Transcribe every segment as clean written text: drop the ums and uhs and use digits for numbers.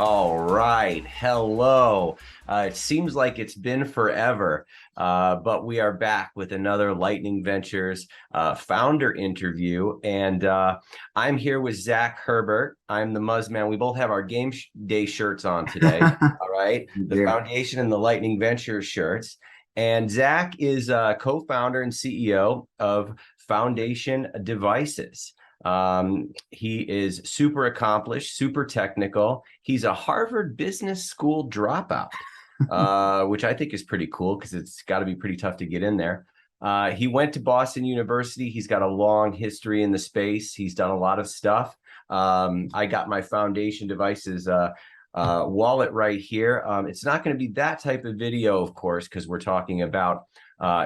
All right. Hello. It seems like it's been forever, but we are back with another Lightning Ventures founder interview. And I'm here with Zach Herbert. I'm the Muzzman. We both have our game day shirts on today. All right. The Yeah. Foundation and the Lightning Ventures shirts. And Zach is co-founder and CEO of Foundation Devices. He is super accomplished, super technical. He's a Harvard Business School dropout, which I think is pretty cool because it's got to be pretty tough to get in there. He went to Boston University. He's got a long history in the space. He's done a lot of stuff. I got my Foundation Devices wallet right here. It's not going to be that type of video, of course, because we're talking about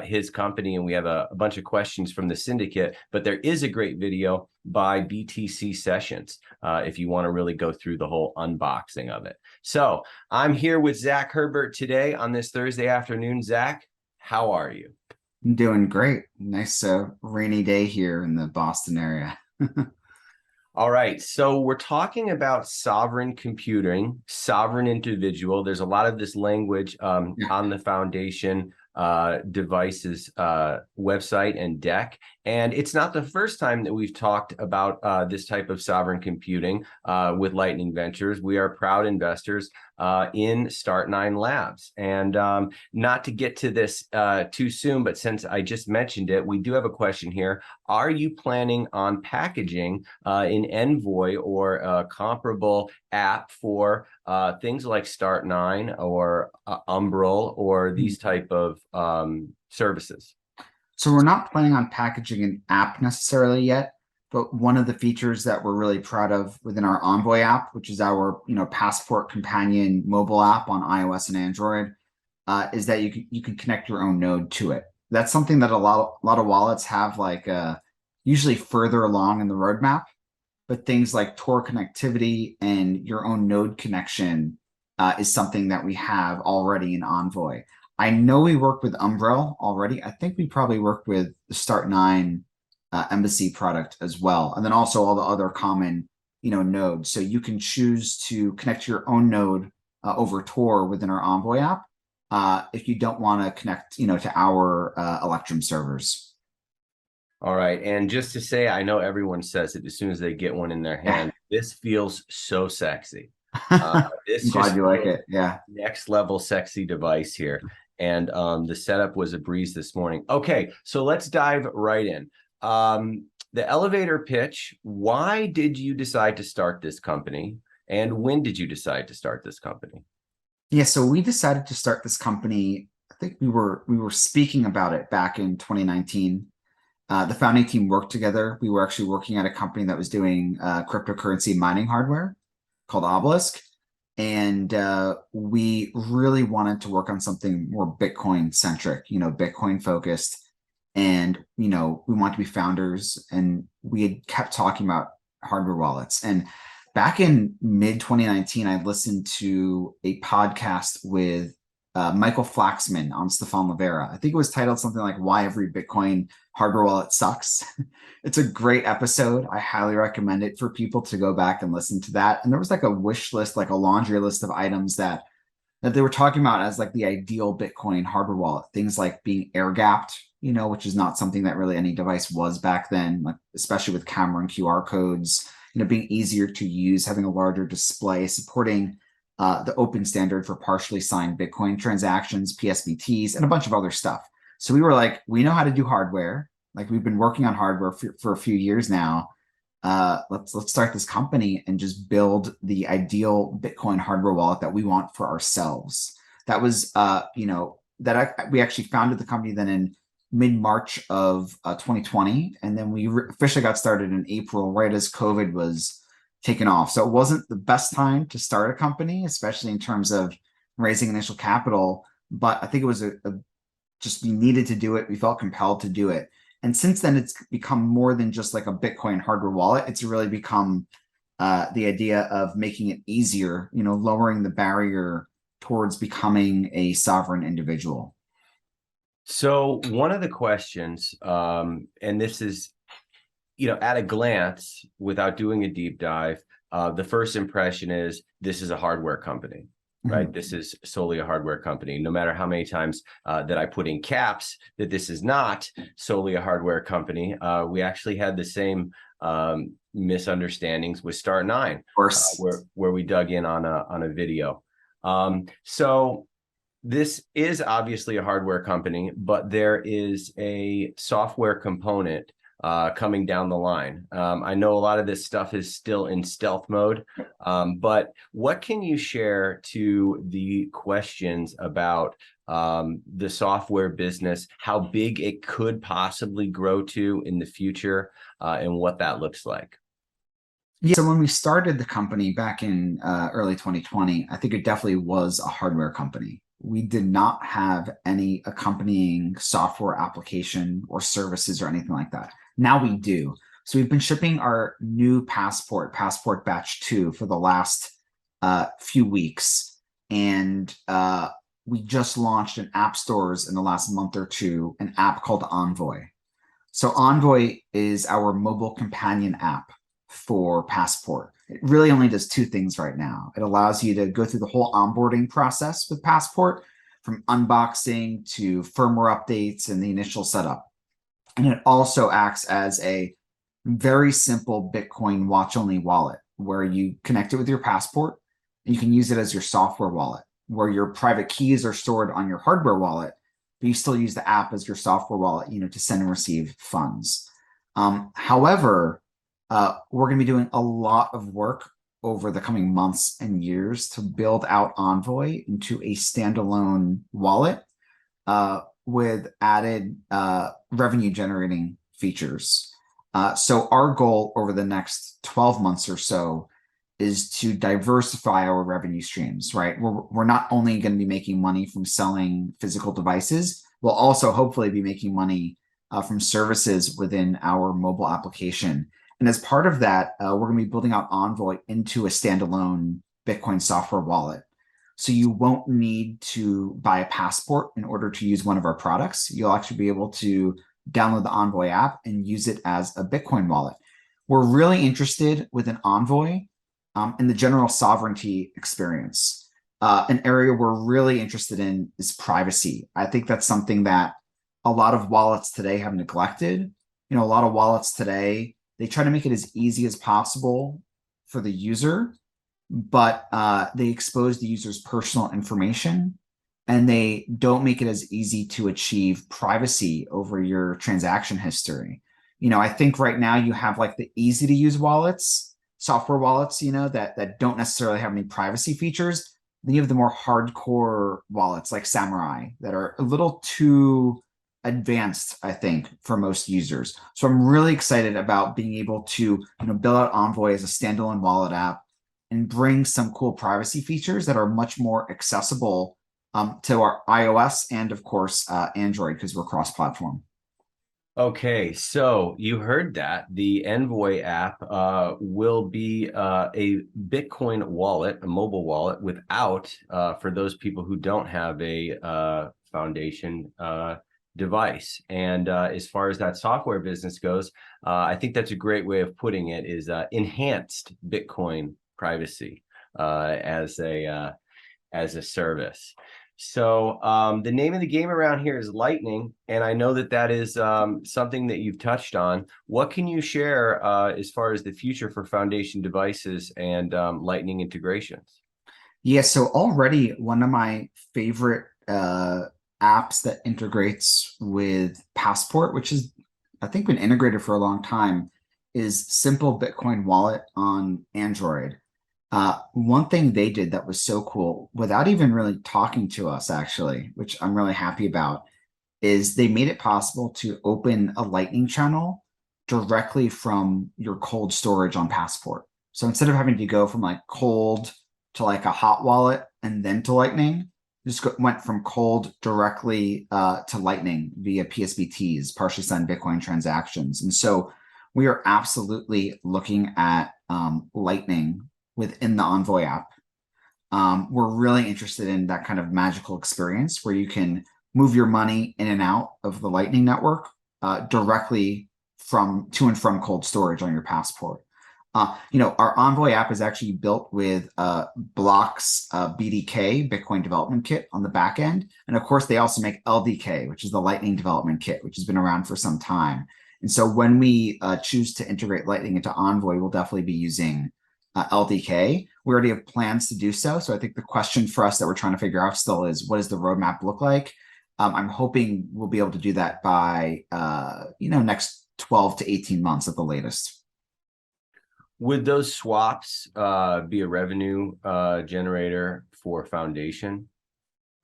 his company and we have a bunch of questions from the syndicate, but there is a great video by BTC Sessions if you want to really go through the whole unboxing of it. So I'm here with Zach Herbert today on this Thursday afternoon. Zach, how are you? I'm doing great. Nice rainy day here in the Boston area. All right, so we're talking about sovereign computing, sovereign individual. There's a lot of this language Yeah. on the Foundation Devices website and deck. And it's not the first time that we've talked about this type of sovereign computing with Lightning Ventures. We are proud investors in Start9 Labs. And not to get to this too soon, but since I just mentioned it, we do have a question here. Are you planning on packaging an Envoy or a comparable app for things like Start9 or Umbrel or these type of services? So we're not planning on packaging an app necessarily yet, but one of the features that we're really proud of within our Envoy app, which is our passport companion mobile app on iOS and Android, is that you can connect your own node to it. That's something that a lot of wallets have usually further along in the roadmap, but things like Tor connectivity and your own node connection is something that we have already in Envoy. I know we work with Umbrel already. I think we probably worked with the Start9 Embassy product as well, and then also all the other common nodes. So you can choose to connect your own node over Tor within our Envoy app if you don't want to connect to our Electrum servers. All right. And just to say, I know everyone says it as soon as they get one in their Yeah. hand. This feels so sexy. I'm This glad just you like feels it. Yeah. next level sexy device here. And the setup was a breeze this morning. Okay, so let's dive right in. The elevator pitch. Why did you decide to start this company? And when did you decide to start this company? Yeah, so we decided to start this company. I think we were speaking about it back in 2019. The founding team worked together. We were actually working at a company that was doing cryptocurrency mining hardware called Obelisk. And we really wanted to work on something more Bitcoin centric, Bitcoin focused. And, we want to be founders. And we had kept talking about hardware wallets. And back in mid 2019, I listened to a podcast with Michael Flaxman on Stefan Livera. I think it was titled something like Why Every Bitcoin Hardware Wallet Sucks. It's a great episode. I highly recommend it for people to go back and listen to that. And there was like a wish list, like a laundry list of items that they were talking about as like the ideal Bitcoin hardware wallet. Things like being air gapped, which is not something that really any device was back then, like especially with camera and QR codes, being easier to use, having a larger display, supporting the open standard for partially signed Bitcoin transactions, PSBTs, and a bunch of other stuff. So we were like, we know how to do hardware. Like we've been working on hardware for a few years now. Let's start this company and just build the ideal Bitcoin hardware wallet that we want for ourselves. That was, we actually founded the company then in mid-March of 2020, and then we officially got started in April, right as COVID was taken off. So it wasn't the best time to start a company, especially in terms of raising initial capital. But I think it was just we needed to do it. We felt compelled to do it. And since then, it's become more than just like a Bitcoin hardware wallet. It's really become the idea of making it easier, lowering the barrier towards becoming a sovereign individual. So one of the questions, and this is, at a glance, without doing a deep dive, the first impression is this is a hardware company, right? This is solely a hardware company. No matter how many times that I put in caps that this is not solely a hardware company, we actually had the same misunderstandings with Start 9, Of course. where we dug in on a video. So this is obviously a hardware company, but there is a software component coming down the line. I know a lot of this stuff is still in stealth mode, but what can you share to the questions about the software business, how big it could possibly grow to in the future, and what that looks like? Yeah, so when we started the company back in early 2020, I think it definitely was a hardware company. We did not have any accompanying software application or services or anything like that. Now we do. So we've been shipping our new Passport Batch 2 for the last few weeks. And we just launched in app stores in the last month or two, an app called Envoy. So Envoy is our mobile companion app for Passport. It really only does two things right now. It allows you to go through the whole onboarding process with Passport, from unboxing to firmware updates and the initial setup. And it also acts as a very simple Bitcoin watch-only wallet where you connect it with your Passport and you can use it as your software wallet, where your private keys are stored on your hardware wallet, but you still use the app as your software wallet, to send and receive funds. However, we're going to be doing a lot of work over the coming months and years to build out Envoy into a standalone wallet with added revenue generating features. So our goal over the next 12 months or so is to diversify our revenue streams, right? We're not only going to be making money from selling physical devices, we'll also hopefully be making money from services within our mobile application. And as part of that, we're going to be building out Envoy into a standalone Bitcoin software wallet. So you won't need to buy a Passport in order to use one of our products. You'll actually be able to download the Envoy app and use it as a Bitcoin wallet. We're really interested with an Envoy in the general sovereignty experience. An area we're really interested in is privacy. I think that's something that a lot of wallets today have neglected. A lot of wallets today, they try to make it as easy as possible for the user, but they expose the user's personal information and they don't make it as easy to achieve privacy over your transaction history. I think right now you have like the easy to use wallets, software wallets, that don't necessarily have any privacy features. Then you have the more hardcore wallets like Samurai that are a little too advanced, I think, for most users. So I'm really excited about being able to build out Envoy as a standalone wallet app and bring some cool privacy features that are much more accessible to our iOS and, of course, Android, because we're cross-platform. Okay, so you heard that. The Envoy app will be a Bitcoin wallet, a mobile wallet, without, for those people who don't have a foundation device. And as far as that software business goes, I think that's a great way of putting it, is enhanced Bitcoin privacy as a service. So the name of the game around here is Lightning, and I know that is something that you've touched on. What can you share as far as the future for Foundation devices and Lightning integrations? Yeah, so already one of my favorite apps that integrates with Passport, which has, I think, been integrated for a long time, is Simple Bitcoin Wallet on Android. One thing they did that was so cool, without even really talking to us, actually, which I'm really happy about, is they made it possible to open a Lightning channel directly from your cold storage on Passport. So instead of having to go from like cold to like a hot wallet and then to Lightning, just went from cold directly to Lightning via PSBTs, partially signed Bitcoin transactions. And so we are absolutely looking at Lightning within the Envoy app. We're really interested in that kind of magical experience where you can move your money in and out of the Lightning network directly to and from cold storage on your Passport. Our Envoy app is actually built with Block's BDK, Bitcoin Development Kit, on the back end. And of course, they also make LDK, which is the Lightning Development Kit, which has been around for some time. And so when we choose to integrate Lightning into Envoy, we'll definitely be using LDK. We already have plans to do so. So I think the question for us that we're trying to figure out still is, what does the roadmap look like? I'm hoping we'll be able to do that by, next 12 to 18 months at the latest. Would those swaps be a revenue generator for Foundation?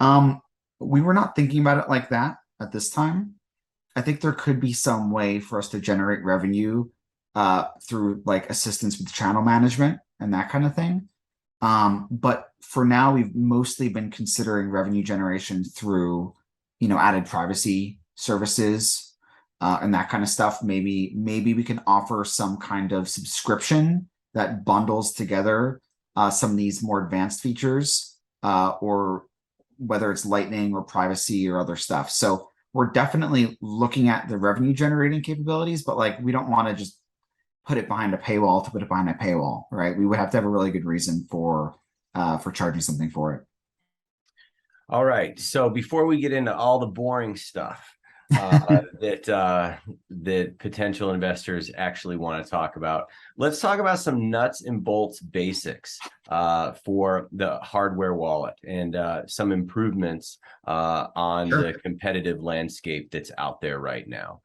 We were not thinking about it like that at this time. I think there could be some way for us to generate revenue through like assistance with channel management and that kind of thing. But for now, we've mostly been considering revenue generation through, added privacy services and that kind of stuff. Maybe we can offer some kind of subscription that bundles together some of these more advanced features, or whether it's Lightning or privacy or other stuff. So we're definitely looking at the revenue generating capabilities, but like we don't want to just put it behind a paywall to put it behind a paywall, right? We would have to have a really good reason for charging something for it. All right. So before we get into all the boring stuff that potential investors actually want to talk about, let's talk about some nuts and bolts basics for the hardware wallet and some improvements on Sure. the competitive landscape that's out there right now.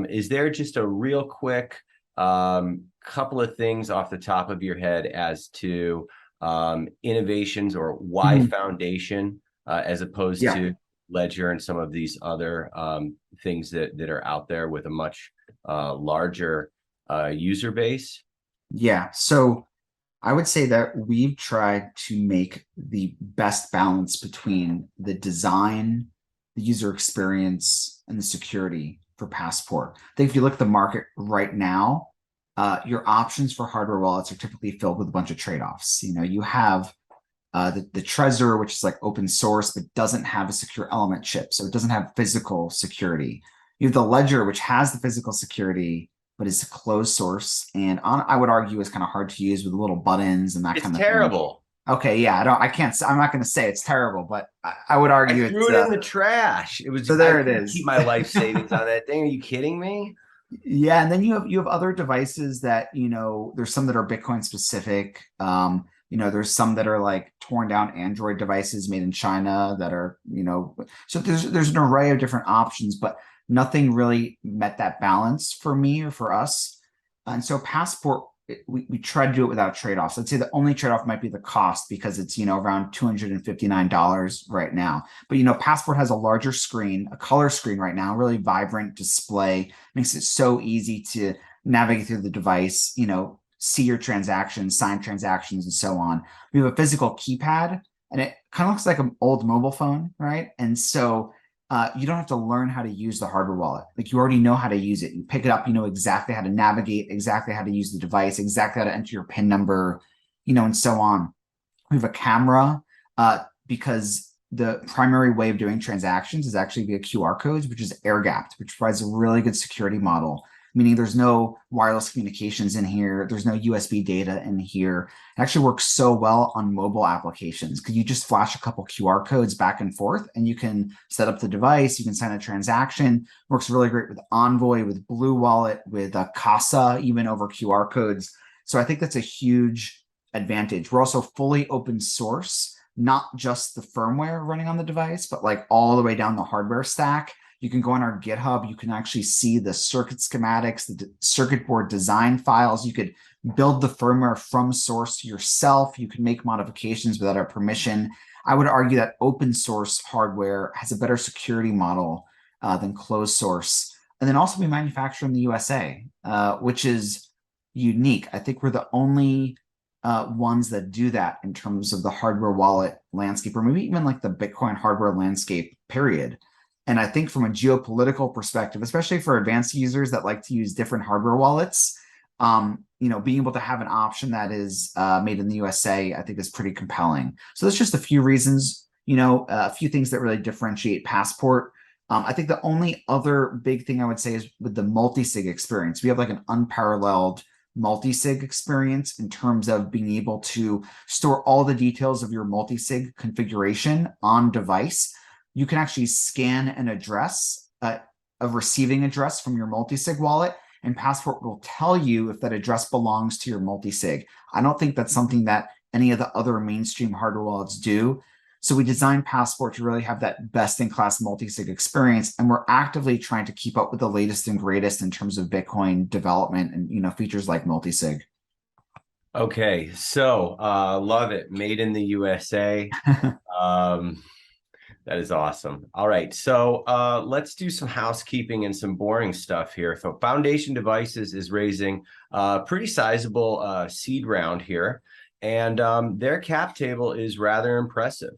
Is there just a real quick couple of things off the top of your head as to innovations or why Foundation as opposed to Ledger and some of these other things that are out there with a much larger user base? Yeah. So I would say that we've tried to make the best balance between the design, the user experience, and the security for Passport. I think if you look at the market right now, your options for hardware wallets are typically filled with a bunch of trade-offs. You have the Trezor, which is like open source, but doesn't have a secure element chip. So it doesn't have physical security. You have the Ledger, which has the physical security, but is closed source. And I would argue is kind of hard to use with little buttons and that kind of thing. It's terrible. Okay, yeah, I'm not going to say it's terrible, but I would argue I threw it in the trash. It was, so there it is. Keep my life savings on that thing. Are you kidding me? Yeah, and then you have other devices that, there's some that are Bitcoin specific. There's some that are like torn down Android devices made in China that are, so there's an array of different options, but nothing really met that balance for me or for us. And so Passport, we try to do it without trade-offs. I'd say the only trade-off might be the cost because it's, around $259 right now. But, Passport has a larger screen, a color screen right now, really vibrant display, makes it so easy to navigate through the device, see your transactions, sign transactions, and so on. We have a physical keypad, and it kind of looks like an old mobile phone, right? And so you don't have to learn how to use the hardware wallet. Like you already know how to use it. You pick it up, you know exactly how to navigate, exactly how to use the device, exactly how to enter your PIN number, and so on. We have a camera because the primary way of doing transactions is actually via QR codes, which is air-gapped, which provides a really good security model, meaning there's no wireless communications in here. There's no USB data in here. It actually works so well on mobile applications because you just flash a couple QR codes back and forth and you can set up the device. You can sign a transaction. Works really great with Envoy, with Blue Wallet, with Casa, even over QR codes. So I think that's a huge advantage. We're also fully open source, not just the firmware running on the device, but like all the way down the hardware stack. You can go on our GitHub. You can actually see the circuit schematics, the circuit board design files. You could build the firmware from source yourself. You can make modifications without our permission. I would argue that open source hardware has a better security model than closed source. And then also we manufacture in the USA, which is unique. I think we're the only ones that do that in terms of the hardware wallet landscape, or maybe even like the Bitcoin hardware landscape, period. And I think from a geopolitical perspective, especially for advanced users that like to use different hardware wallets, being able to have an option that is made in the USA, I think is pretty compelling. So that's just a few reasons, a few things that really differentiate Passport. I think the only other big thing I would say is with the multi-sig experience, we have like an unparalleled multi-sig experience in terms of being able to store all the details of your multi-sig configuration on device. You can actually scan an address, a receiving address from your multi-sig wallet, and Passport will tell you if that address belongs to your multi-sig. I don't think that's something that any of the other mainstream hardware wallets do. So we designed Passport to really have that best-in-class multi-sig experience, and we're actively trying to keep up with the latest and greatest in terms of Bitcoin development and features like multi-sig. Okay, so love it. Made in the USA. That is awesome. All right, so let's do some housekeeping and some boring stuff here. So Foundation Devices is raising a pretty sizable seed round here, and their cap table is rather impressive.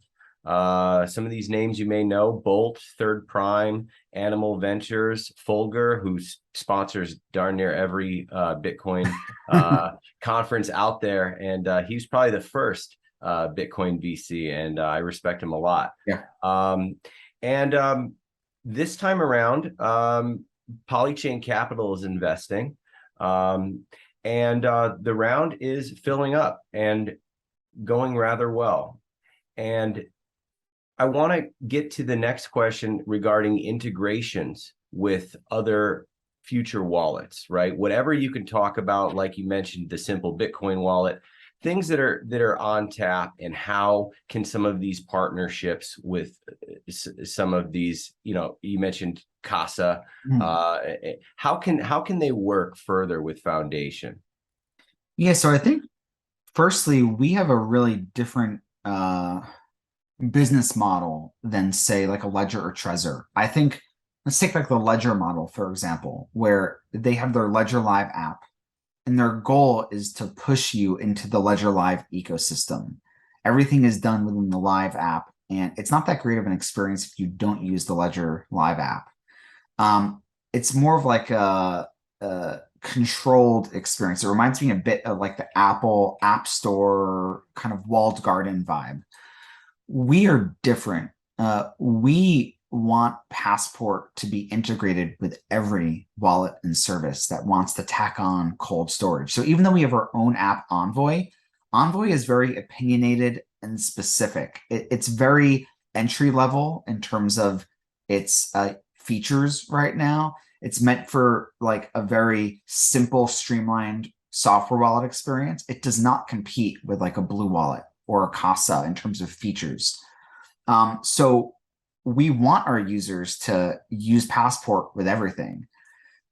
Some of these names you may know: Bolt, Third Prime, Animal Ventures, Fulgur, who sponsors darn near every Bitcoin conference out there, and he's probably the first Bitcoin VC, and I respect him a lot. Yeah. This time around, Polychain Capital is investing, and the round is filling up and going rather well. And I want to get to the next question regarding integrations with other future wallets, right? Whatever you can talk about, like you mentioned, the simple Bitcoin wallet, things that are on tap, and how can some of these partnerships with some of these, you mentioned Casa, how can they work further with Foundation? Yeah, so I think firstly, we have a really different business model than, say, like a Ledger or Trezor. I think let's take like the Ledger model, for example, where they have their Ledger Live app, and their goal is to push you into the Ledger Live ecosystem. Everything is done within the Live app, and it's not that great of an experience if you don't use the Ledger Live app. It's more of like a controlled experience. It reminds me a bit of like the Apple App Store kind of walled garden vibe. We are different. We want Passport to be integrated with every wallet and service that wants to tack on cold storage. So even though we have our own app, Envoy is very opinionated and specific. It's very entry level in terms of its features right now. It's meant for like a very simple, streamlined software wallet experience. It does not compete with like a Blue Wallet or a Casa in terms of features. So we want our users to use Passport with everything.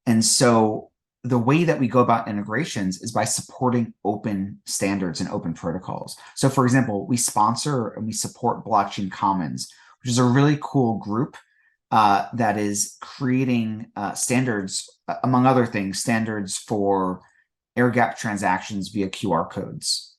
And so the way that we go about integrations is by supporting open standards and open protocols. So for example, we sponsor and we support Blockchain Commons, which is a really cool group that is creating standards, among other things, standards for air gap transactions via QR codes,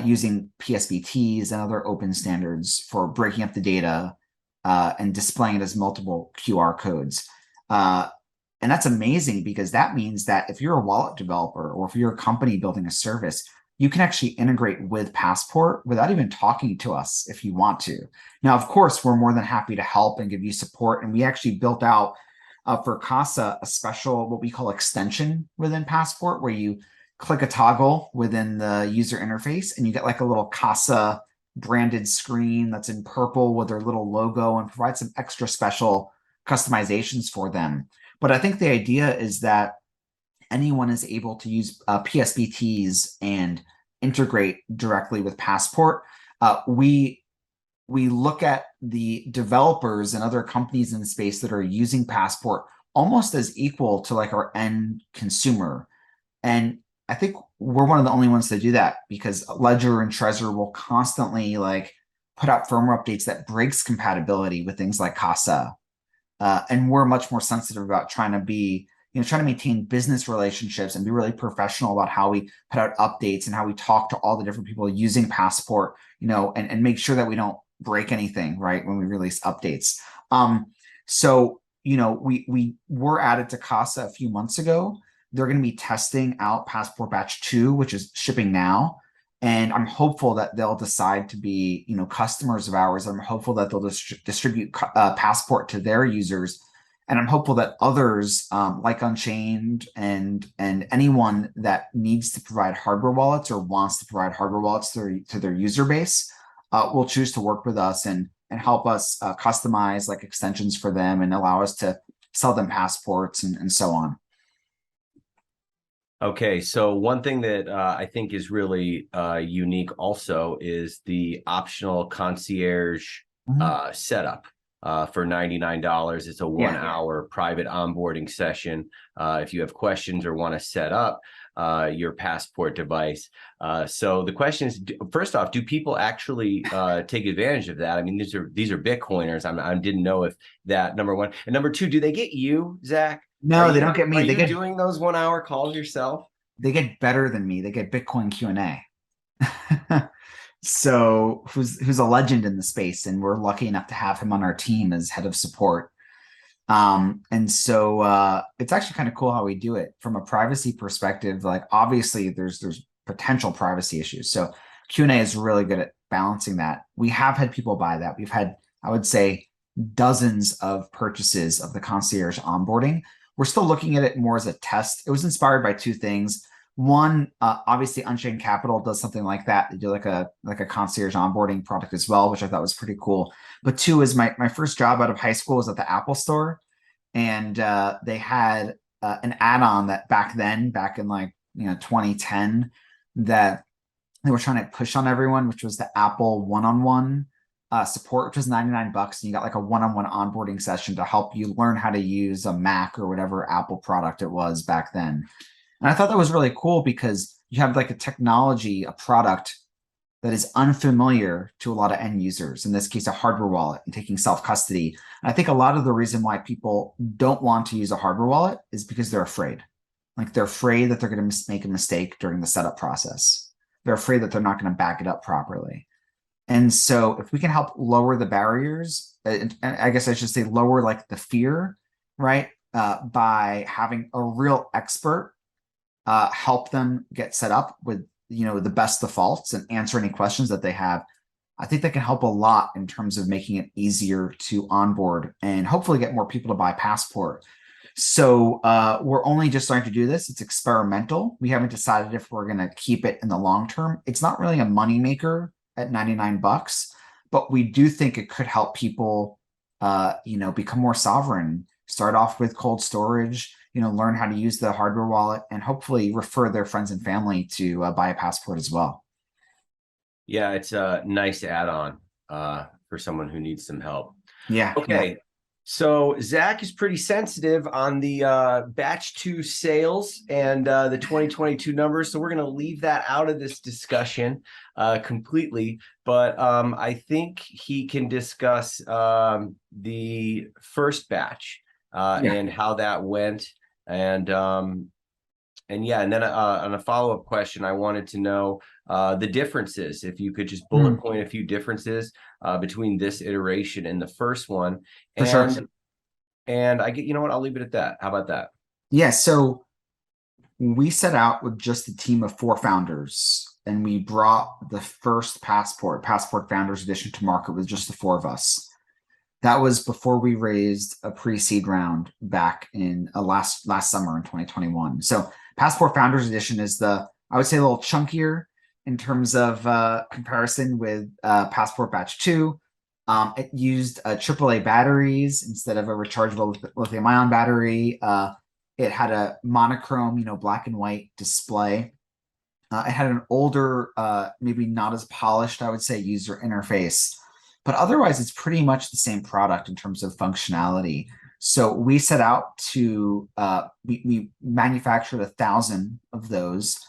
using PSBTs and other open standards for breaking up the data and displaying it as multiple QR codes. And that's amazing, because that means that if you're a wallet developer or if you're a company building a service, you can actually integrate with Passport without even talking to us if you want to. Now, of course, we're more than happy to help and give you support. And we actually built out for Casa a special, what we call extension within Passport, where you click a toggle within the user interface and you get like a little Casa branded screen that's in purple with their little logo, and provide some extra special customizations for them. But I think the idea is that anyone is able to use PSBTs and integrate directly with Passport. We look at the developers and other companies in the space that are using Passport almost as equal to like our end consumer. And I think we're one of the only ones to do that, because Ledger and Trezor will constantly like put out firmware updates that breaks compatibility with things like Casa. And we're much more sensitive about trying to maintain business relationships and be really professional about how we put out updates and how we talk to all the different people using Passport, and make sure that we don't break anything, right, when we release updates. So we were added to Casa a few months ago. They're going to be testing out Passport Batch 2, which is shipping now. And I'm hopeful that they'll decide to be, customers of ours. I'm hopeful that they'll distribute Passport to their users And I'm hopeful that others, like Unchained and anyone that needs to provide hardware wallets or wants to provide hardware wallets to their user base, will choose to work with us and help us customize like extensions for them and allow us to sell them passports and so on. Okay, so one thing that I think is really unique also is the optional concierge setup for $99. It's a 1 hour private onboarding session. If you have questions or want to set up your passport device. So the question is, first off, do people actually take advantage of that? I mean, these are Bitcoiners. I didn't know if that, number one. And number two, do they get you, Zach? No, they don't get me. Are you doing those 1 hour calls yourself? They get better than me. They get Bitcoin Q&A. So who's a legend in the space, and we're lucky enough to have him on our team as head of support. And so it's actually kind of cool how we do it from a privacy perspective. Like obviously there's potential privacy issues. So Q&A is really good at balancing that. We have had people buy that. We've had, I would say, dozens of purchases of the concierge onboarding. We're still looking at it more as a test. It was inspired by two things. One, obviously Unchained Capital does something like that. They do like a concierge onboarding product as well, which I thought was pretty cool. But two is my first job out of high school was at the Apple Store, and they had an add-on that back in like 2010 that they were trying to push on everyone, which was the Apple one-on-one support, which was $99, and you got like a one-on-one onboarding session to help you learn how to use a Mac or whatever Apple product it was back then. And I thought that was really cool because you have like a product that is unfamiliar to a lot of end users, in this case, a hardware wallet and taking self-custody. And I think a lot of the reason why people don't want to use a hardware wallet is because they're afraid. Like they're afraid that they're going to make a mistake during the setup process. They're afraid that they're not going to back it up properly. And so if we can help lower the barriers, and I guess I should say lower like the fear, right? By having a real expert help them get set up with the best defaults and answer any questions that they have, I think that can help a lot in terms of making it easier to onboard and hopefully get more people to buy Passport. So we're only just starting to do this. It's experimental. We haven't decided if we're going to keep it in the long term. It's not really a moneymaker at $99, but we do think it could help people become more sovereign, start off with cold storage, learn how to use the hardware wallet, and hopefully refer their friends and family to buy a Passport as well. Yeah, it's a nice add-on for someone who needs some help. Yeah. Okay. Yeah. So Zach is pretty sensitive on the batch 2 sales and the 2022 numbers. So we're going to leave that out of this discussion completely. But I think he can discuss the first batch and how that went. And yeah, and then on a follow-up question, I wanted to know the differences. If you could just bullet point a few differences between this iteration and the first one. For sure. And I get, you know what, I'll leave it at that. How about that? Yeah, so we set out with just a team of 4 founders, and we brought the first Passport Founders Edition to market with just the 4 of us. That was before we raised a pre-seed round back in last summer in 2021. So Passport Founders Edition is I would say a little chunkier in terms of comparison with Passport Batch 2. It used AAA batteries instead of a rechargeable lithium-ion battery. It had a monochrome, black and white display. It had an older, maybe not as polished, I would say, user interface. But otherwise, it's pretty much the same product in terms of functionality. So we set out to, we manufactured 1,000 of those.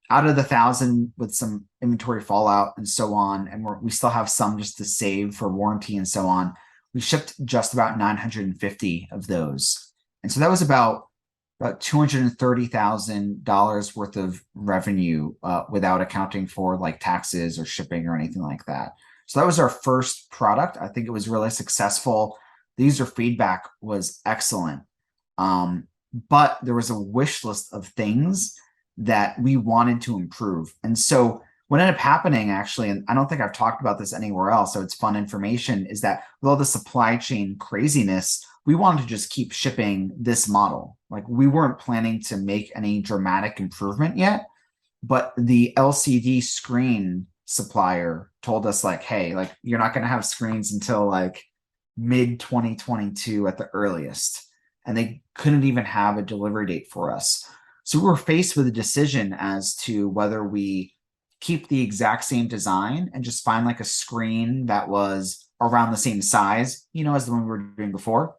Out of the 1,000 with some inventory fallout and so on, and we still have some just to save for warranty and so on. We shipped just about 950 of those. And so that was about $230,000 worth of revenue without accounting for like taxes or shipping or anything like that. So that was our first product. I think it was really successful. The user feedback was excellent. But there was a wish list of things that we wanted to improve. And so what ended up happening, actually, and I don't think I've talked about this anywhere else, so it's fun information, is that with all the supply chain craziness, we wanted to just keep shipping this model. Like we weren't planning to make any dramatic improvement yet, but the LCD screen supplier told us like, hey, like you're not going to have screens until like mid 2022 at the earliest. And they couldn't even have a delivery date for us. So we were faced with a decision as to whether we keep the exact same design and just find like a screen that was around the same size, as the one we were doing before,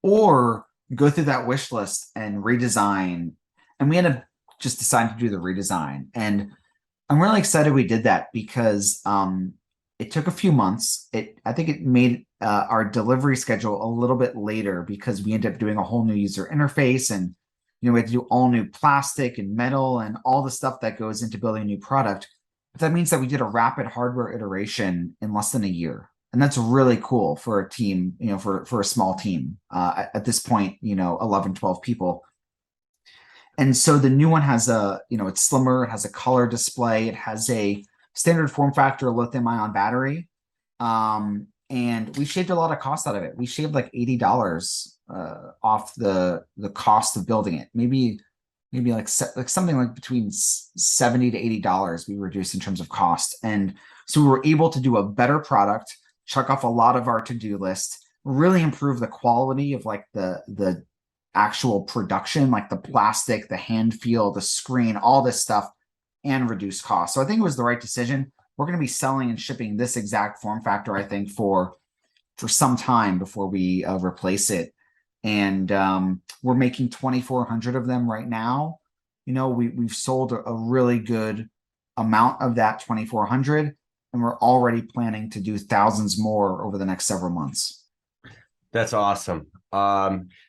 or go through that wish list and redesign. And we ended up just deciding to do the redesign. And I'm really excited we did that because it took a few months. I think it made our delivery schedule a little bit later because we ended up doing a whole new user interface, and we had to do all new plastic and metal and all the stuff that goes into building a new product. But that means that we did a rapid hardware iteration in less than a year. And that's really cool for a team, for a small team. At this point, 11, 12 people. And so the new one has it's slimmer, it has a color display, it has a standard form factor lithium ion battery. And we shaved a lot of cost out of it. We shaved like $80 off the cost of building it. Maybe like something like between $70 to $80 we reduced in terms of cost. And so we were able to do a better product, check off a lot of our to-do list, really improve the quality of like the actual production, like the plastic, the hand feel, the screen, all this stuff, and reduce costs. So I think it was the right decision. We're going to be selling and shipping this exact form factor, I think, for some time before we replace it. And we're making 2,400 of them right now. We've sold a really good amount of that 2,400, and we're already planning to do thousands more over the next several months. That's awesome.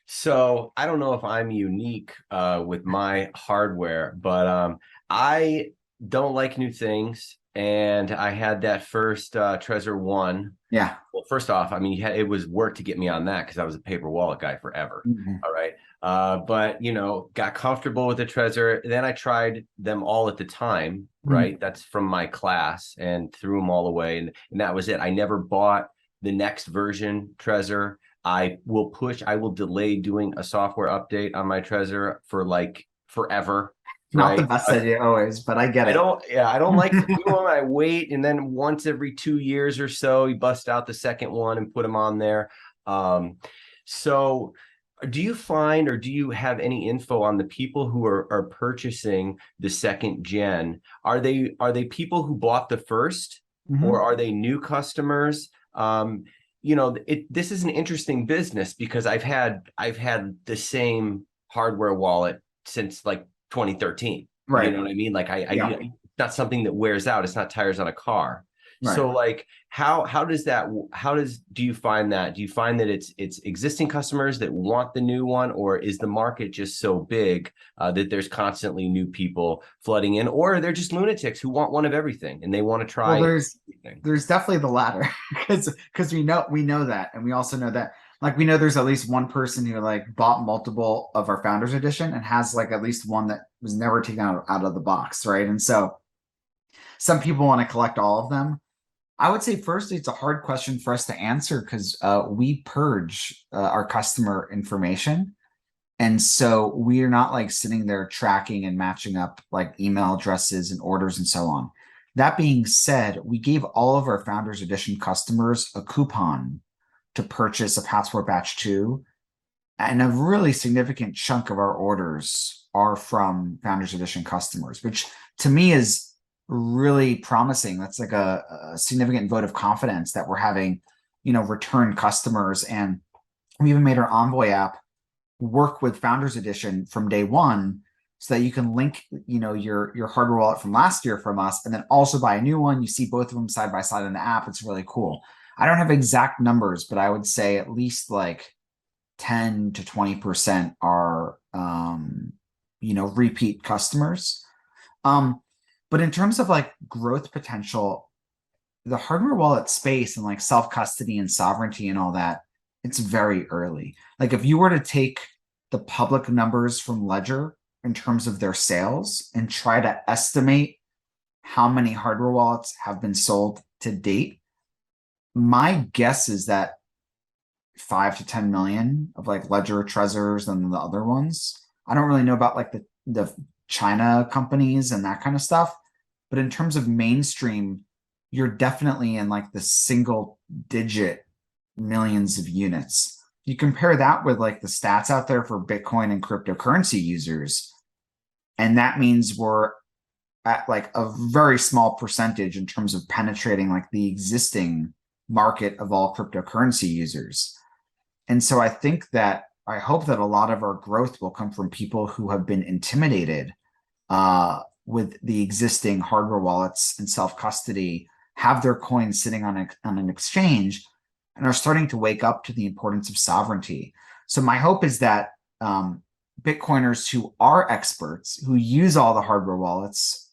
So I don't know if I'm unique with my hardware, but I don't like new things. And I had that first Trezor 1. Yeah. Well, first off, I mean, it was work to get me on that because I was a paper wallet guy forever. Mm-hmm. All right. But, got comfortable with the Trezor. Then I tried them all at the time. Right. Mm-hmm. That's from my class, and threw them all away. And that was it. I never bought the next version Trezor. I will delay doing a software update on my Trezor for like forever. Not the best idea always, but I get it. I don't like to do them. I wait, and then once every 2 years or so, you bust out the second one and put them on there. So do you find, or do you have any info on the people who are purchasing the second gen? Are they people who bought the first, mm-hmm. or are they new customers? This is an interesting business because I've had the same hardware wallet since like 2013. Right. You know what I mean? Like it's not something that wears out. It's not tires on a car. Right. So like how do you find that? Do you find that it's existing customers that want the new one, or is the market just so big that there's constantly new people flooding in, or they're just lunatics who want one of everything and they want to try? Well, there's definitely the latter because we know that, and we also know that like we know there's at least one person who like bought multiple of our Founders Edition and has like at least one that was never taken out of the box, right? And so some people want to collect all of them. I would say firstly, it's a hard question for us to answer because we purge our customer information. And so we're not like sitting there tracking and matching up like email addresses and orders and so on. That being said, we gave all of our Founders Edition customers a coupon to purchase a Passport Batch 2. And a really significant chunk of our orders are from Founders Edition customers, which to me is really promising. That's like a significant vote of confidence that we're having, return customers. And we even made our Envoy app work with Founders Edition from day one so that you can link, your hardware wallet from last year from us and then also buy a new one. You see both of them side by side in the app. It's really cool. I don't have exact numbers, but I would say at least like 10 to 20% are, repeat customers. But in terms of like growth potential, the hardware wallet space and like self-custody and sovereignty and all that, it's very early. Like if you were to take the public numbers from Ledger in terms of their sales and try to estimate how many hardware wallets have been sold to date, my guess is that 5 to 10 million of like Ledger, Trezors, and the other ones. I don't really know about like the China companies and that kind of stuff, but in terms of mainstream, you're definitely in like the single digit millions of units. You compare that with like the stats out there for Bitcoin and cryptocurrency users, and that means we're at like a very small percentage in terms of penetrating like the existing market of all cryptocurrency users. And so I hope that a lot of our growth will come from people who have been intimidated with the existing hardware wallets and self custody, have their coins sitting on an exchange, and are starting to wake up to the importance of sovereignty. So my hope is that Bitcoiners who are experts, who use all the hardware wallets,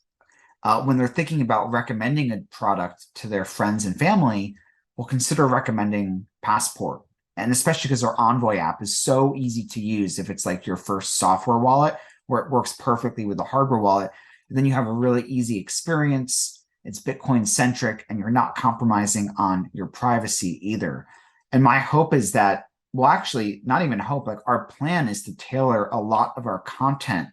when they're thinking about recommending a product to their friends and family, will consider recommending Passport. And especially because our Envoy app is so easy to use if it's like your first software wallet, where it works perfectly with the hardware wallet. And then you have a really easy experience. It's Bitcoin centric, and you're not compromising on your privacy either. And my hope is that, well, actually, not even hope, like our plan is to tailor a lot of our content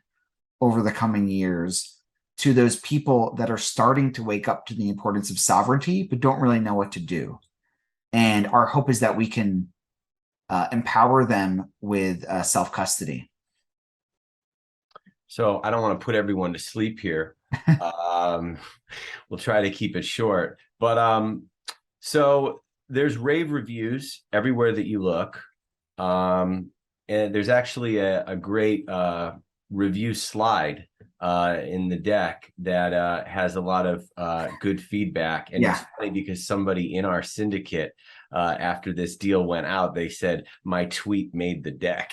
over the coming years to those people that are starting to wake up to the importance of sovereignty, but don't really know what to do. And our hope is that we can empower them with self-custody. So I don't want to put everyone to sleep here. We'll try to keep it short. But so there's rave reviews everywhere that you look. And there's actually a great review slide in the deck that has a lot of good feedback. And it's funny because somebody in our syndicate, after this deal went out, they said my tweet made the deck.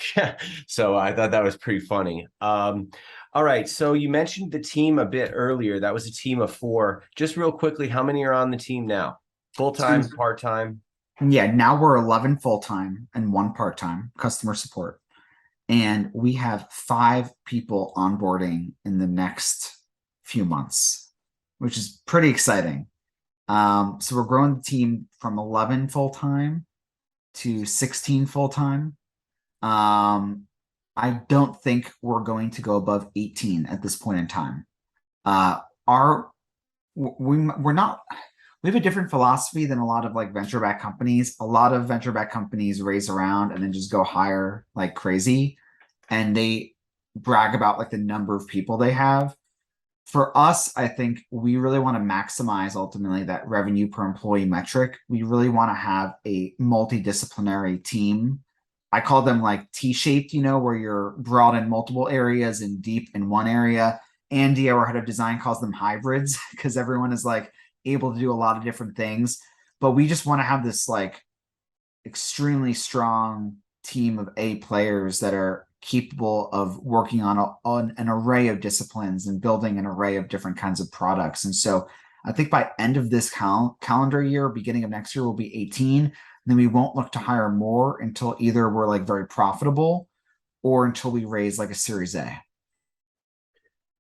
So I thought that was pretty funny. All right, so you mentioned the team a bit earlier. That was a team of 4. Just real quickly, how many are on the team now? Full-time, part-time? Yeah, now we're 11 full-time and 1 part-time customer support. And we have 5 people onboarding in the next few months, which is pretty exciting. So we're growing the team from 11 full-time to 16 full-time. I don't think we're going to go above 18 at this point in time. We're not, we have a different philosophy than a lot of like venture-backed companies. A lot of venture-backed companies raise around and then just go hire like crazy, and they brag about like the number of people they have. For us, I think we really want to maximize ultimately that revenue per employee metric. We really want to have a multidisciplinary team. I call them like T-shaped, where you're broad in multiple areas and deep in one area. Andy, our head of design, calls them hybrids because everyone is like able to do a lot of different things. But we just want to have this like extremely strong team of A players that are capable of working on an array of disciplines and building an array of different kinds of products. And so I think by end of this calendar year, beginning of next year, we'll be 18. And then we won't look to hire more until either we're like very profitable or until we raise like a Series A.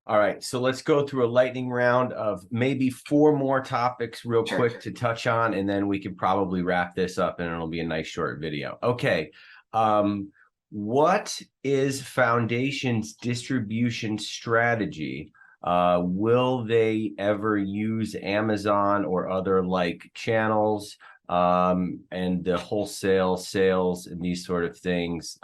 All right, so let's go through a lightning round of maybe 4 more topics real quick to touch on, and then we can probably wrap this up and it'll be a nice short video. Okay. What is Foundation's distribution strategy? Will they ever use Amazon or other like channels, and the wholesale sales and these sort of things?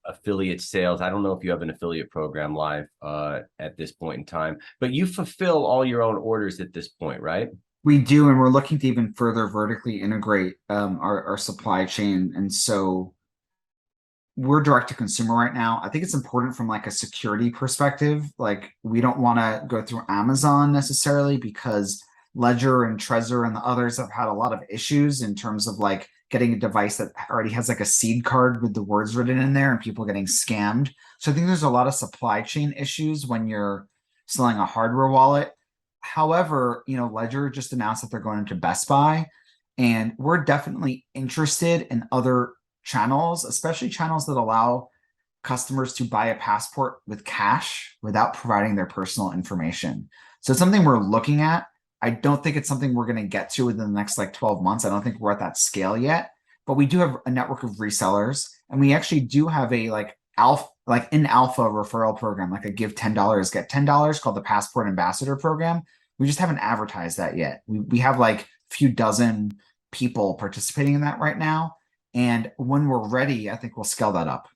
Affiliate sales. I don't know if you have an affiliate program live at this point in time, but you fulfill all your own orders at this point, right? We do, and we're looking to even further vertically integrate our supply chain. And so we're direct to consumer right now. I think it's important from like a security perspective. Like we don't want to go through Amazon necessarily because Ledger and Trezor and the others have had a lot of issues in terms of like getting a device that already has like a seed card with the words written in there and people getting scammed. So I think there's a lot of supply chain issues when you're selling a hardware wallet. However, Ledger just announced that they're going into Best Buy, and we're definitely interested in other channels, especially channels that allow customers to buy a passport with cash without providing their personal information. So it's something we're looking at. I don't think it's something we're going to get to within the next like 12 months. I don't think we're at that scale yet, but we do have a network of resellers, and we actually do have a in alpha referral program, like a give $10, get $10 called the Passport Ambassador program. We just haven't advertised that yet. We have like a few dozen people participating in that right now. And when we're ready, I think we'll scale that up.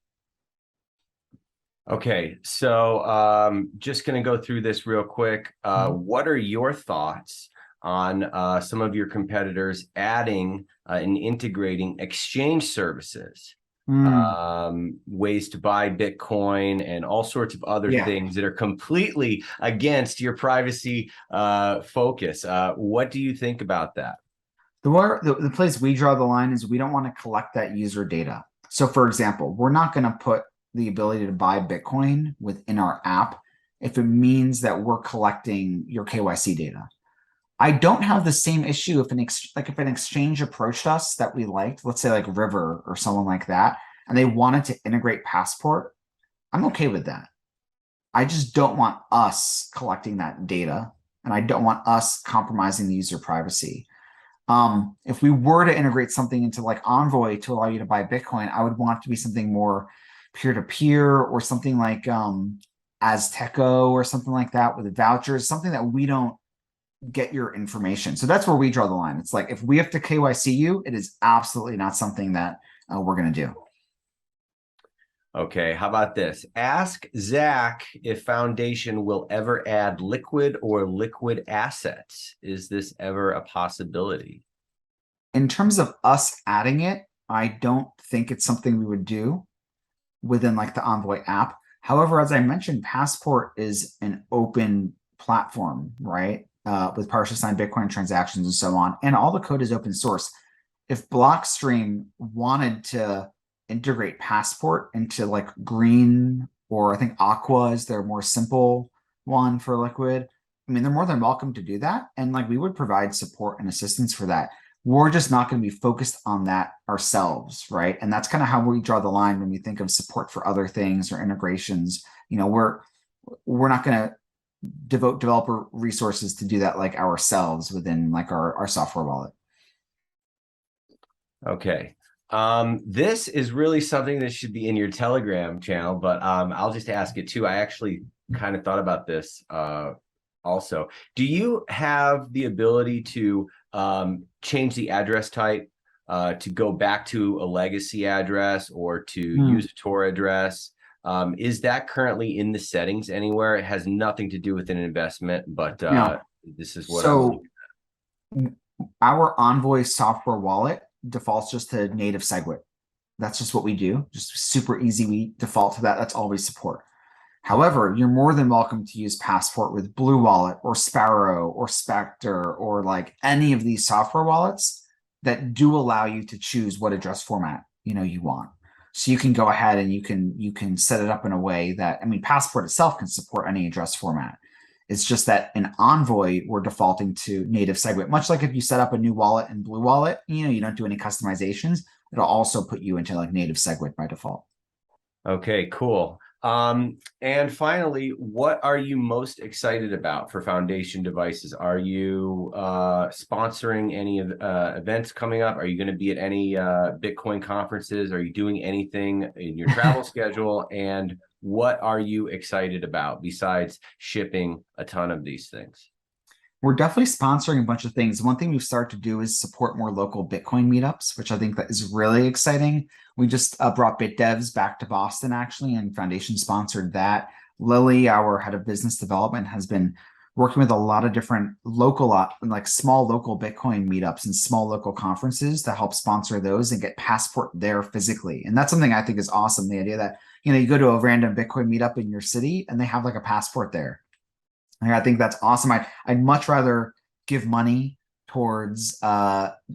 Okay, so just going to go through this real quick. What are your thoughts on some of your competitors adding and integrating exchange services, ways to buy Bitcoin and all sorts of other things that are completely against your privacy focus? What do you think about that? The place we draw the line is we don't want to collect that user data. So for example, we're not going to put the ability to buy Bitcoin within our app if it means that we're collecting your KYC data. I don't have the same issue if if an exchange approached us that we liked, let's say like River or someone like that, and they wanted to integrate Passport. I'm okay with that. I just don't want us collecting that data, and I don't want us compromising the user privacy. If we were to integrate something into like Envoy to allow you to buy Bitcoin, I would want it to be something more peer-to-peer or something like Azteco or something like that with vouchers, something that we don't get your information. So that's where we draw the line. It's like if we have to KYC you, it is absolutely not something that we're going to do. Okay, how about this? Ask Zach if Foundation will ever add liquid or liquid assets. Is this ever a possibility? In terms of us adding it, I don't think it's something we would do within like the Envoy app. However, as I mentioned, Passport is an open platform, right? With partially signed Bitcoin transactions and so on. And all the code is open source. If Blockstream wanted to integrate Passport into like Green, or I think Aqua is their more simple one for liquid, I mean, they're more than welcome to do that. And like we would provide support and assistance for that. We're just not going to be focused on that ourselves, right? And that's kind of how we draw the line when we think of support for other things or integrations. You know, we're not going to devote developer resources to do that like ourselves within like our software wallet. Okay. This is really something that should be in your Telegram channel, but I'll just ask it too. I actually kind of thought about this also. Do you have the ability to change the address type to go back to a legacy address or to use a Tor address? Is that currently in the settings anywhere? It has nothing to do with an investment, but this is what our Envoy software wallet defaults just to native SegWit. That's just what we do. Just super easy. We default to that. That's all we support. However, you're more than welcome to use Passport with Blue Wallet or Sparrow or Spectre or like any of these software wallets that do allow you to choose what address format you want. So you can go ahead and you can set it up in a way that, I mean, Passport itself can support any address format. It's just that in Envoy, we're defaulting to native SegWit. Much like if you set up a new wallet in Blue Wallet, you don't do any customizations. It'll also put you into like native SegWit by default. Okay, cool. And finally, what are you most excited about for Foundation Devices? Are you sponsoring any events coming up? Are you going to be at any Bitcoin conferences? Are you doing anything in your travel schedule? And what are you excited about besides shipping a ton of these things? We're definitely sponsoring a bunch of things. One thing we've started to do is support more local Bitcoin meetups, which I think that is really exciting. We just brought BitDevs back to Boston, actually, and Foundation sponsored that. Lily, our head of business development, has been working with a lot of different local, like small local Bitcoin meetups and small local conferences to help sponsor those and get Passport there physically. And that's something I think is awesome. The idea that, you go to a random Bitcoin meetup in your city and they have like a Passport there. And I think that's awesome. I'd much rather give money towards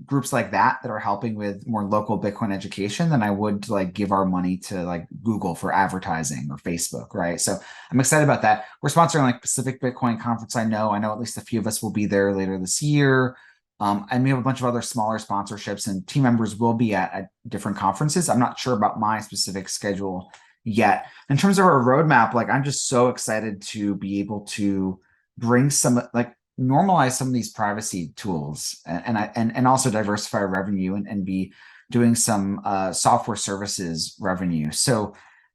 groups like that are helping with more local Bitcoin education than I would to like give our money to like Google for advertising or Facebook, right? So I'm excited about that. We're sponsoring like Pacific Bitcoin Conference. I know at least a few of us will be there later this year. And we have a bunch of other smaller sponsorships, and team members will be at different conferences. I'm not sure about my specific schedule yet. In terms of our roadmap, like I'm just so excited to be able to bring some, like normalize some of these privacy tools and also diversify our revenue and be doing some software services revenue. So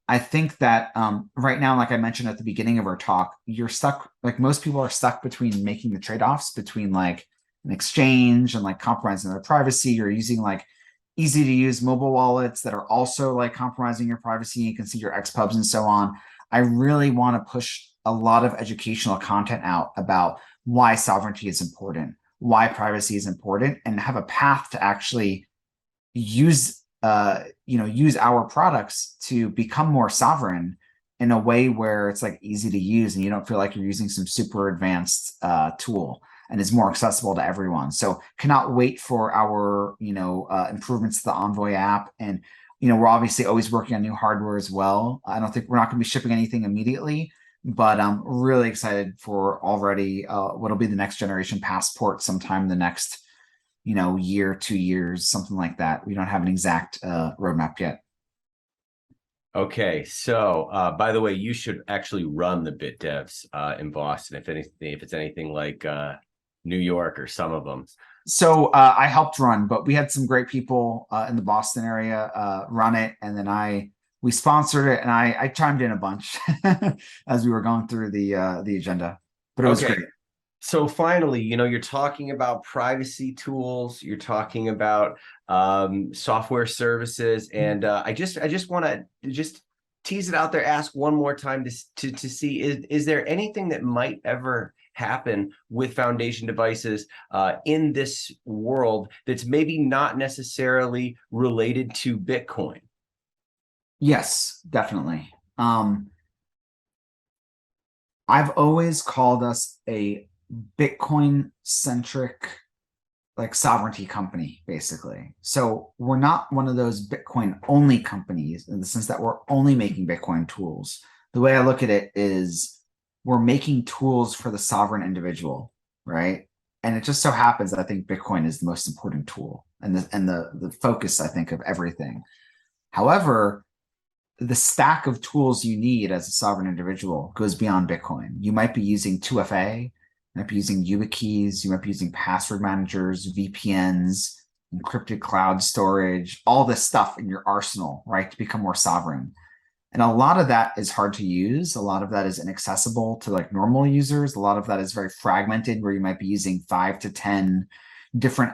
I think that right now, like I mentioned at the beginning of our talk, you're stuck, like most people are stuck between making the trade-offs between like an exchange and like compromising their privacy. You're using like easy to use mobile wallets that are also like compromising your privacy. You can see your XPubs and so on. I really want to push a lot of educational content out about why sovereignty is important, why privacy is important, and have a path to actually use use our products to become more sovereign in a way where it's like easy to use and you don't feel like you're using some super advanced tool, and is more accessible to everyone. So cannot wait for our improvements to the Envoy app. And we're obviously always working on new hardware as well. I don't think we're not going to be shipping anything immediately, but I'm really excited for already what'll be the next generation passport sometime in the next year, 2 years, something like that. We don't have an exact roadmap yet. Okay, so by the way, you should actually run the Bit Devs in Boston if it's anything like New York or some of them. So I helped run, but we had some great people in the Boston area run it, and then we sponsored it, and I chimed in a bunch as we were going through the agenda. But it was great. So finally, you're talking about privacy tools, you're talking about software services, and I just want to just tease it out there, ask one more time to see, is there anything that might ever happen with Foundation devices in this world that's maybe not necessarily related to Bitcoin? Yes, definitely. I've always called us a Bitcoin centric like sovereignty company, basically. So we're not one of those Bitcoin only companies in the sense that we're only making Bitcoin tools. The way I look at it is we're making tools for the sovereign individual, right? And it just so happens that I think Bitcoin is the most important tool and the focus, I think, of everything. However, the stack of tools you need as a sovereign individual goes beyond Bitcoin. You might be using 2FA, you might be using YubiKeys, you might be using password managers, VPNs, encrypted cloud storage, all this stuff in your arsenal, right, to become more sovereign. And a lot of that is hard to use. A lot of that is inaccessible to like normal users. A lot of that is very fragmented, where you might be using 5 to 10 different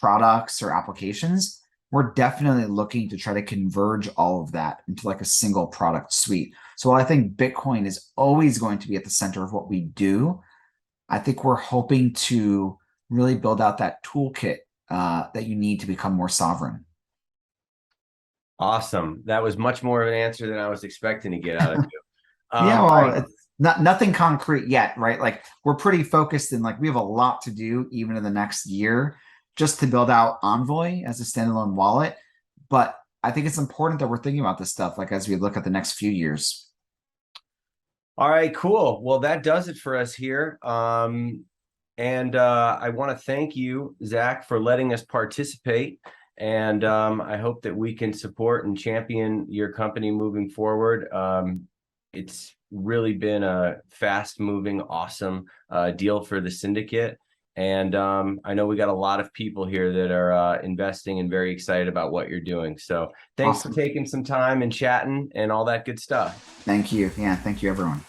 products or applications. We're definitely looking to try to converge all of that into like a single product suite. So while I think Bitcoin is always going to be at the center of what we do, I think we're hoping to really build out that toolkit that you need to become more sovereign. Awesome. That was much more of an answer than I was expecting to get out of you. Yeah, well, it's nothing concrete yet, right? Like we're pretty focused and like we have a lot to do even in the next year just to build out Envoy as a standalone wallet. But I think it's important that we're thinking about this stuff like as we look at the next few years. All right, cool. Well, that does it for us here. And I want to thank you, Zach, for letting us participate. And I hope that we can support and champion your company moving forward. It's really been a fast-moving, awesome deal for the syndicate. And I know we got a lot of people here that are investing and very excited about what you're doing. So thanks for taking some time and chatting and all that good stuff. Thank you. Yeah, thank you, everyone.